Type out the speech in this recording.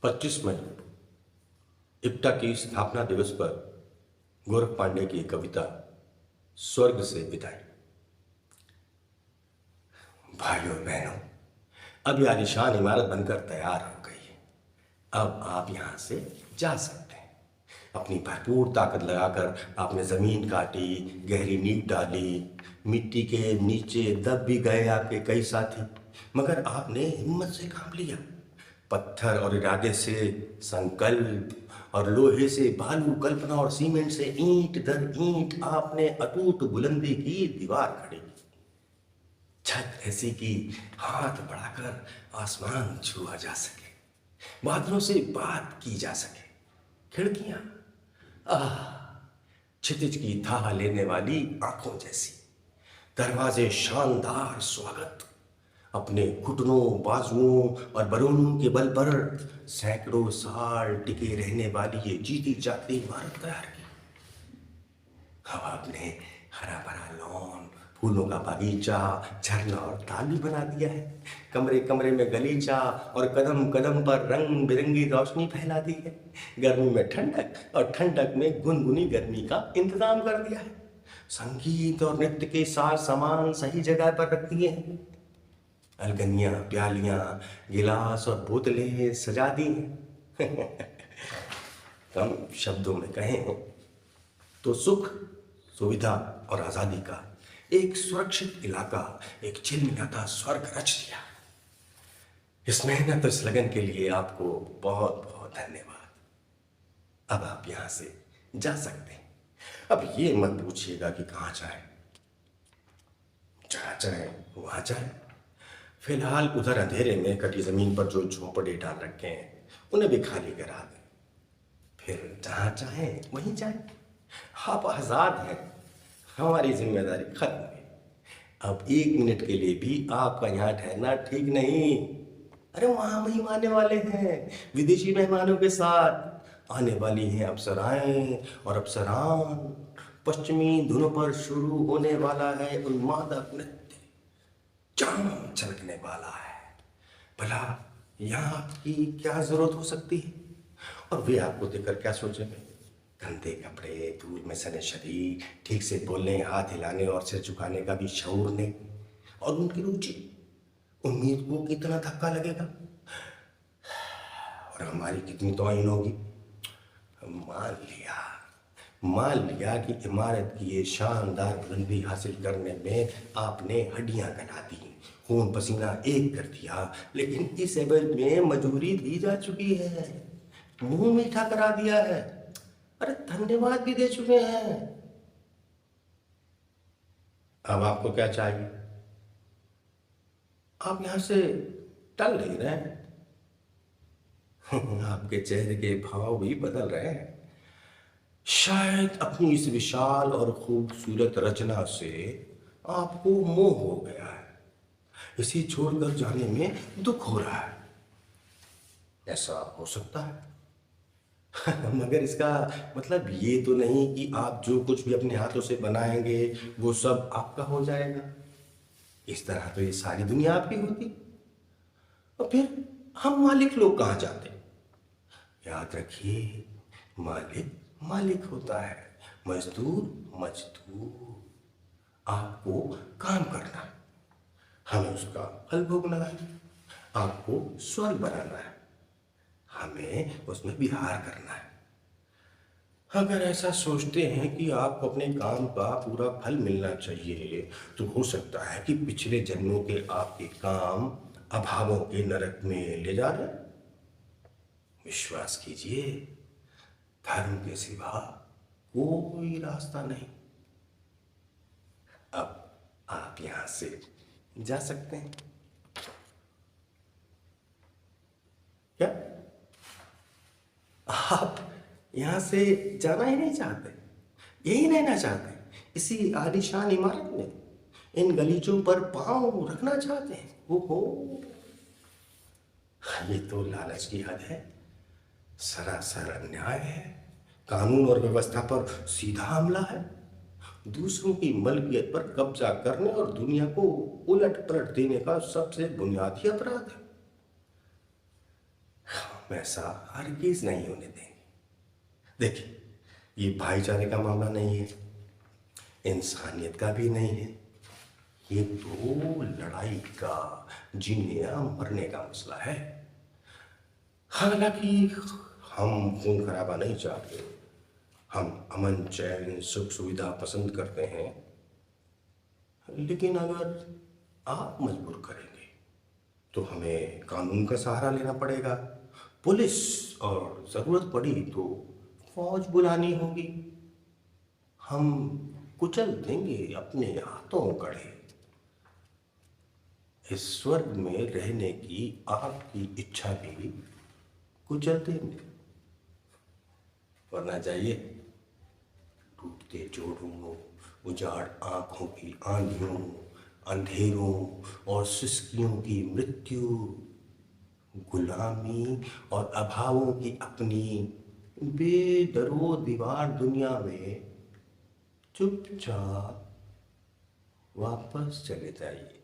25 मई इप्टा की स्थापना दिवस पर गोरख पांडे की कविता स्वर्ग से विदाई। भाइयों बहनों, अब ये आलीशान इमारत बनकर तैयार हो गई है। अब आप यहां से जा सकते हैं। अपनी भरपूर ताकत लगाकर आपने जमीन काटी, गहरी नींव डाली, मिट्टी के नीचे दब भी गए आपके कई साथी, मगर आपने हिम्मत से काम लिया। पत्थर और इरादे से संकल्प और लोहे से बालू, कल्पना और सीमेंट से ईंट दर ईंट आपने अटूट बुलंदी की दीवार खड़ी की। छत ऐसी कि हाथ बढ़ाकर आसमान छुआ जा सके, बादलों से बात की जा सके। खिड़कियां क्षितिज की थाह लेने वाली आंखों जैसी, दरवाजे शानदार स्वागत, अपने घुटनों, बाजुओं और बरूनों के बल पर सैकड़ों साल टिके रहने वाली ये जीती जागती इमारत तैयार की। अब आपने हरा भरा लॉन, फूलों का बागीचा, झरना और ताल भी बना दिया है। कमरे कमरे में गलीचा और कदम कदम पर रंग बिरंगी रोशनी फैला दी है। गर्मी में ठंडक और ठंडक में गुनगुनी गर्मी का इंतजाम कर दिया है। संगीत और नृत्य के साथ सामान सही जगह पर रख दिए हैं। अलगनियां, प्यालियां, गिलास और बोतलें सजा दी हैं। कम शब्दों में कहें तो सुख, सुविधा और आजादी का एक सुरक्षित इलाका, एक चिलमिलाता स्वर्ग रच दिया। इस मेहनत, इस लगन के लिए आपको बहुत बहुत धन्यवाद। अब आप यहां से जा सकते हैं। अब ये मत पूछिएगा कि कहां जाए, जहां जाए वहां जाए। फिलहाल उधर अंधेरे में कटी जमीन पर जो झोंपड़े डाल रखे हैं उन्हें भी खाली करा दें। फिर जहां चाहें वहीं जाएं। आप आजाद हैं, हमारी जिम्मेदारी खत्म है। अब 1 मिनट के लिए भी आपका यहाँ ठहरना ठीक नहीं। अरे वहां मेहमान आने वाले हैं, विदेशी मेहमानों के साथ आने वाली हैं अप्सराएं और अप्सरान। पश्चिमी धुनों पर शुरू होने वाला है उन्मादक नृत्य, चांद चमकने वाला है। भला यहाँ आपकी क्या जरूरत हो सकती है? और वे आपको देखकर क्या सोचेंगे? गंदे कपड़े, धूल में सने शरीर, ठीक से बोलने, हाथ हिलाने और सिर झुकाने का भी शऊर नहीं। और उनकी रुचि, उम्मीद को कितना धक्का लगेगा और हमारी कितनी तौहीन होगी। मान लिया कि इमारत की ये शानदार बुलंदी हासिल करने में आपने हड्डियां गला दी, खून पसीना एक कर दिया, लेकिन इस एवज में मजूरी दी जा चुकी है, मुंह मीठा करा दिया है, अरे धन्यवाद भी दे चुके हैं। अब आपको क्या चाहिए? आप यहां से टल नहीं रहे हैं। आपके चेहरे के भाव भी बदल रहे हैं। शायद अपनी इस विशाल और खूबसूरत रचना से आपको मोह हो गया है। इसे छोड़कर जाने में दुख हो रहा है। ऐसा हो सकता है। मगर इसका मतलब ये तो नहीं कि आप जो कुछ भी अपने हाथों से बनाएंगे वो सब आपका हो जाएगा। इस तरह तो ये सारी दुनिया आपकी होती, और फिर हम मालिक लोग कहाँ जाते? याद रखिए, मालिक मालिक होता है, मजदूर मजदूर। आपको काम करना है, हमें उसका फल भोगना है। आपको स्वर्ग बनाना है, हमें उसमें विहार करना है। अगर ऐसा सोचते हैं कि आपको अपने काम का पूरा फल मिलना चाहिए, तो हो सकता है कि पिछले जन्मों के आपके काम अभावों के नरक में ले जा रहे। विश्वास कीजिए, धर्म के सिवा कोई रास्ता नहीं। अब आप यहां से जा सकते हैं। क्या आप यहां से जाना ही नहीं चाहते? यही रहना चाहते? इसी आलीशान इमारत में, इन गलीचों पर पांव रखना चाहते हैं? ओहो, ये तो लालच की हद है, सरासर अन्याय है, कानून और व्यवस्था पर सीधा हमला है, दूसरों की मलकियत पर कब्जा करने और दुनिया को उलट पलट देने का सबसे बुनियादी अपराध है। हम ऐसा हरगिज नहीं होने देंगे। देखिए, ये भाईचारे का मामला नहीं है, इंसानियत का भी नहीं है, ये तो लड़ाई का, जीने या मरने का मसला है। हालांकि हम खून खराबा नहीं चाहते, हम अमन चैन सुख सुविधा पसंद करते हैं। लेकिन अगर आप मजबूर करेंगे तो हमें कानून का सहारा लेना पड़ेगा, पुलिस, और ज़रूरत पड़ी तो फौज बुलानी होगी। हम कुचल देंगे अपने हाथों गढ़े इस स्वर्ग में रहने की आपकी इच्छा भी कुचल देंगे। वरना जाइए, टूटते जोड़ों, उजाड़ आंखों की आंधियों, अंधेरों और सिसकियों की मृत्यु, गुलामी और अभावों की अपनी बेदरो दीवार दुनिया में चुपचाप वापस चले जाइए।